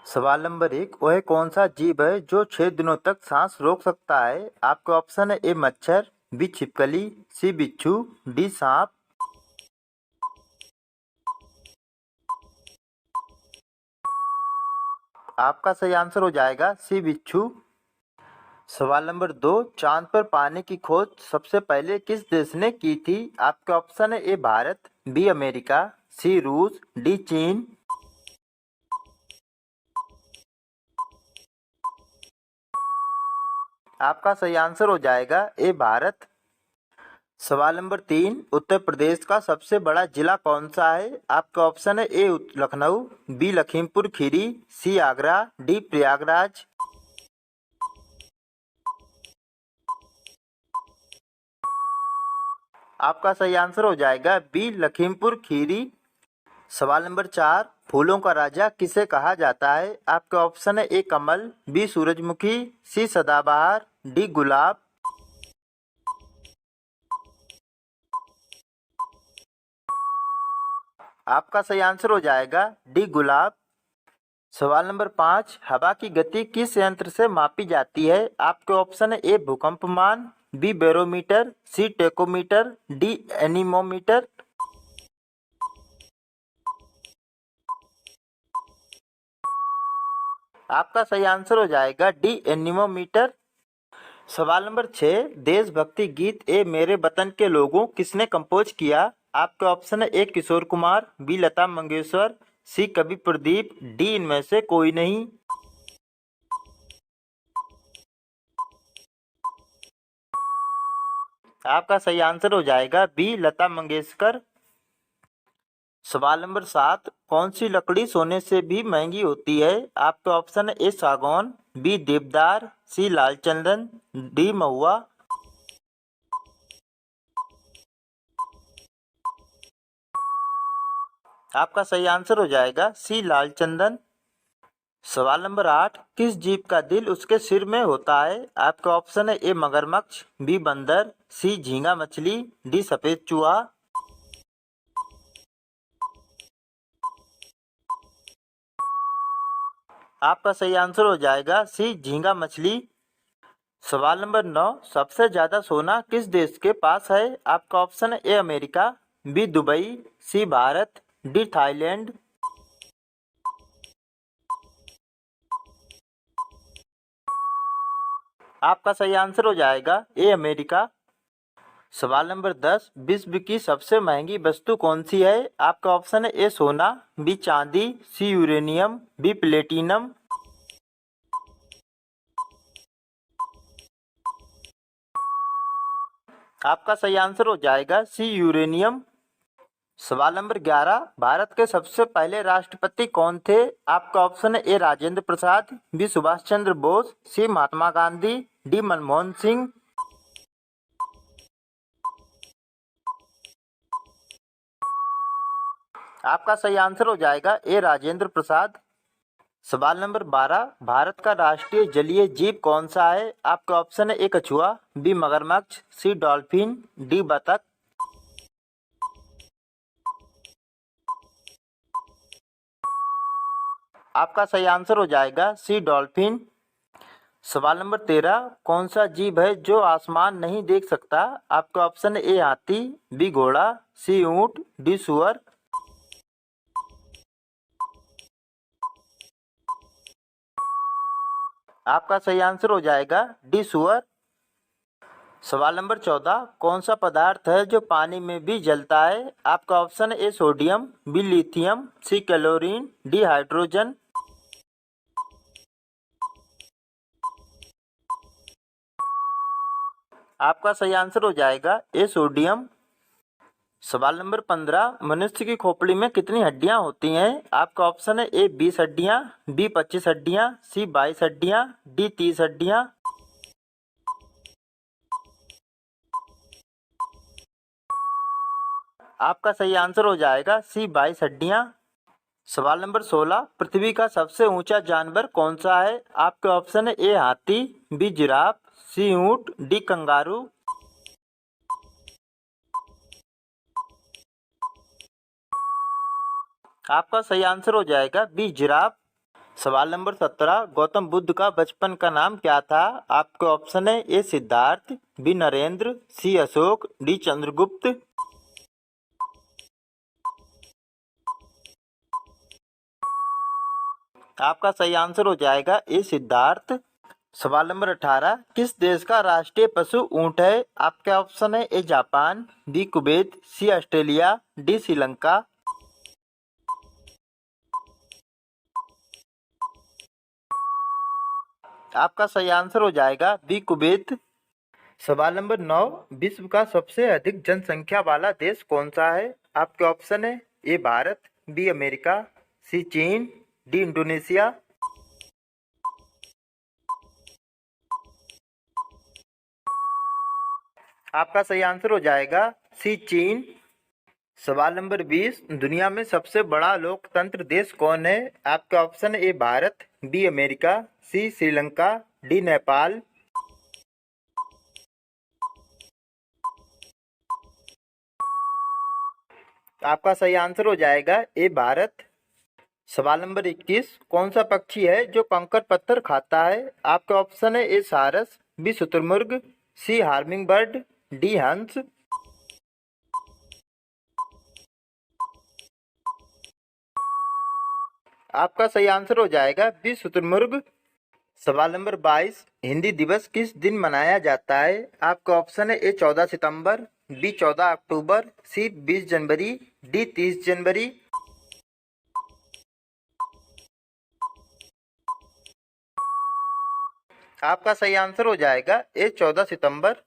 सवाल नंबर 1, वह कौन सा जीव है जो 6 दिनों तक सांस रोक सकता है? आपके ऑप्शन है: ए मच्छर, बी छिपकली, सी बिच्छू, डी सांप। आपका सही आंसर हो जाएगा सी बिच्छू। सवाल नंबर 2, चांद पर पानी की खोज सबसे पहले किस देश ने की थी? आपके ऑप्शन है: ए भारत, बी अमेरिका, सी रूस, डी चीन। आपका सही आंसर हो जाएगा ए भारत। सवाल नंबर 3, उत्तर प्रदेश का सबसे बड़ा जिला कौन सा है? आपका ऑप्शन है: ए लखनऊ, बी लखीमपुर खीरी, सी आगरा, डी प्रयागराज। आपका सही आंसर हो जाएगा बी लखीमपुर खीरी। सवाल नंबर 4, फूलों का राजा किसे कहा जाता है? आपका ऑप्शन है: ए कमल, बी सूरजमुखी, सी सदाबहार, डी गुलाब। आपका सही आंसर हो जाएगा डी गुलाब। सवाल नंबर 5, हवा की गति किस यंत्र से मापी जाती है? आपके ऑप्शन है: ए भूकंपमान, बी बैरोमीटर, सी टेकोमीटर, डी एनीमोमीटर। आपका सही आंसर हो जाएगा डी एनीमोमीटर। सवाल नंबर 6, देशभक्ति गीत ए मेरे वतन के लोगों किसने कंपोज किया? आपके ऑप्शन है: ए किशोर कुमार, बी लता मंगेशकर, सी कवि प्रदीप, डी इनमें से कोई नहीं। आपका सही आंसर हो जाएगा बी लता मंगेशकर। सवाल नंबर 7, कौन सी लकड़ी सोने से भी महंगी होती है? आपके ऑप्शन है: ए सागौन, बी देवदार, सी लाल चंदन, डी महुआ। आपका सही आंसर हो जाएगा सी लाल चंदन। सवाल नंबर 8, किस जीव का दिल उसके सिर में होता है? आपका ऑप्शन है: ए मगरमच्छ, बी बंदर, सी झींगा मछली, डी सफेद चूहा। आपका सही आंसर हो जाएगा सी झींगा मछली। सवाल नंबर 9, सबसे ज्यादा सोना किस देश के पास है? आपका ऑप्शन है: A America, B Dubai, C Bharat, D Thailand. आपका सही आंसर हो जाएगा ए अमेरिका। सवाल नंबर 10, विश्व की सबसे महंगी वस्तु कौन सी है? आपका ऑप्शन है: ए सोना, बी चांदी, सी यूरेनियम, बी प्लेटिनम। आपका सही आंसर हो जाएगा सी यूरेनियम। सवाल नंबर 11, भारत के सबसे पहले राष्ट्रपति कौन थे? आपका ऑप्शन है: ए राजेंद्र प्रसाद, बी सुभाष चंद्र बोस, सी महात्मा गांधी, डी मनमोहन सिंह। आपका सही आंसर हो जाएगा ए राजेंद्र प्रसाद। सवाल नंबर 12, भारत का राष्ट्रीय जलीय जीव कौन सा है? आपका ऑप्शन है: ए कछुआ, बी मगरमच्छ, सी डॉल्फिन, डी बतख। आपका सही आंसर हो जाएगा सी डॉल्फिन। सवाल नंबर 13, कौन सा जीव है जो आसमान नहीं देख सकता? आपका ऑप्शन है: ए हाथी, बी घोड़ा, सी ऊंट, डी सुअर। आपका सही आंसर हो जाएगा डी सुअर। सवाल नंबर 14, कौन सा पदार्थ है जो पानी में भी जलता है? आपका ऑप्शन है: A sodium, B lithium, C chlorine, D hydrogen. आपका सही आंसर हो जाएगा ए सोडियम। सवाल नंबर 15, मनुष्य की खोपड़ी में कितनी हड्डियां होती हैं? आपका ऑप्शन है: ए 20 हड्डियां, बी 25 हड्डियां, सी 22 हड्डियां, डी 30 हड्डियां। आपका सही आंसर हो जाएगा सी 22 हड्डियां। सवाल नंबर 16, पृथ्वी का सबसे ऊंचा जानवर कौन सा है? आपके ऑप्शन है: ए हाथी, बी जिराफ, सी ऊंट, डी कंगारू। आपका सही आंसर हो जाएगा बी जिराफ। सवाल नंबर 17, गौतम बुद्ध का बचपन का नाम क्या था? आपके ऑप्शन है ए सिद्धार्थ, बी नरेंद्र, सी अशोक, डी चंद्रगुप्त। आपका सही आंसर हो जाएगा ए सिद्धार्थ। सवाल नंबर 18, किस देश का राष्ट्रीय पशु ऊंट है? आपके ऑप्शन है A Japan, B Kuwait, C Australia, D Sri Lanka. आपका सही आंसर हो जाएगा बी कुवैत। सवाल नंबर 9, विश्व का सबसे अधिक जनसंख्या वाला देश कौन सा है? आपके ऑप्शन है ए भारत, बी अमेरिका, सी चीन, डी इंडोनेशिया। आपका सही आंसर हो जाएगा सी चीन। सवाल नंबर 20, दुनिया में सबसे बड़ा लोकतंत्र देश कौन है? आपका ऑप्शन है ए भारत, बी अमेरिका, सी श्रीलंका, डी नेपाल। आपका सही आंसर हो जाएगा ए भारत। सवाल नंबर 21, कौन सा पक्षी है जो कंकड़ पत्थर खाता है? आपके ऑप्शन है ए सारस, बी शुतुरमुर्ग, सी हार्मिंग बर्ड, डी हंस। आपका सही आंसर हो जाएगा बी शुतुरमुर्ग। सवाल नंबर 22, हिंदी दिवस किस दिन मनाया जाता है? आपका ऑप्शन है ए 14 सितंबर, बी 14 अक्टूबर, सी 20 जनवरी, डी 30 जनवरी। आपका सही आंसर हो जाएगा ए 14 सितंबर।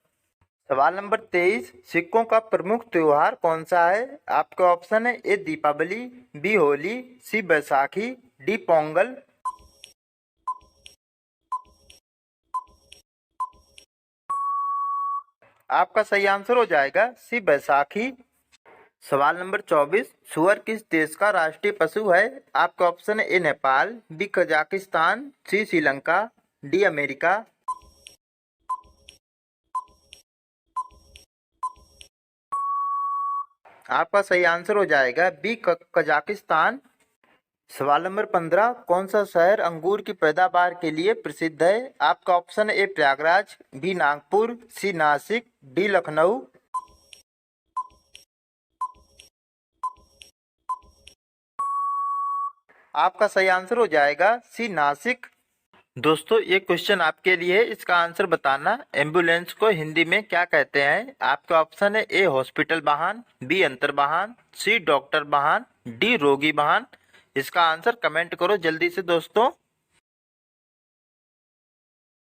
सवाल नंबर 23, सिखों का प्रमुख त्योहार कौन सा है? आपका ऑप्शन है ए दीपावली, बी होली, सी बैसाखी, डी पोंगल। आपका सही आंसर हो जाएगा सी बैसाखी। सवाल नंबर 24, सुअर किस देश का राष्ट्रीय पशु है? आपका ऑप्शन है ए नेपाल, बी कजाकिस्तान, सी श्रीलंका, डी अमेरिका। आपका सही आंसर हो जाएगा बी कजाकिस्तान। सवाल नंबर 15, कौन सा शहर अंगूर की पैदावार के लिए प्रसिद्ध है? आपका ऑप्शन है ए प्रयागराज, बी नागपुर, सी नासिक, डी लखनऊ। आपका सही आंसर हो जाएगा सी नासिक। दोस्तों ये क्वेश्चन आपके लिए है, इसका आंसर बताना। एम्बुलेंस को हिंदी में क्या कहते हैं? आपका ऑप्शन है ए हॉस्पिटल वाहन, बी अंतर वाहन, सी डॉक्टर वाहन, डी रोगी वाहन। इसका आंसर कमेंट करो जल्दी से दोस्तों।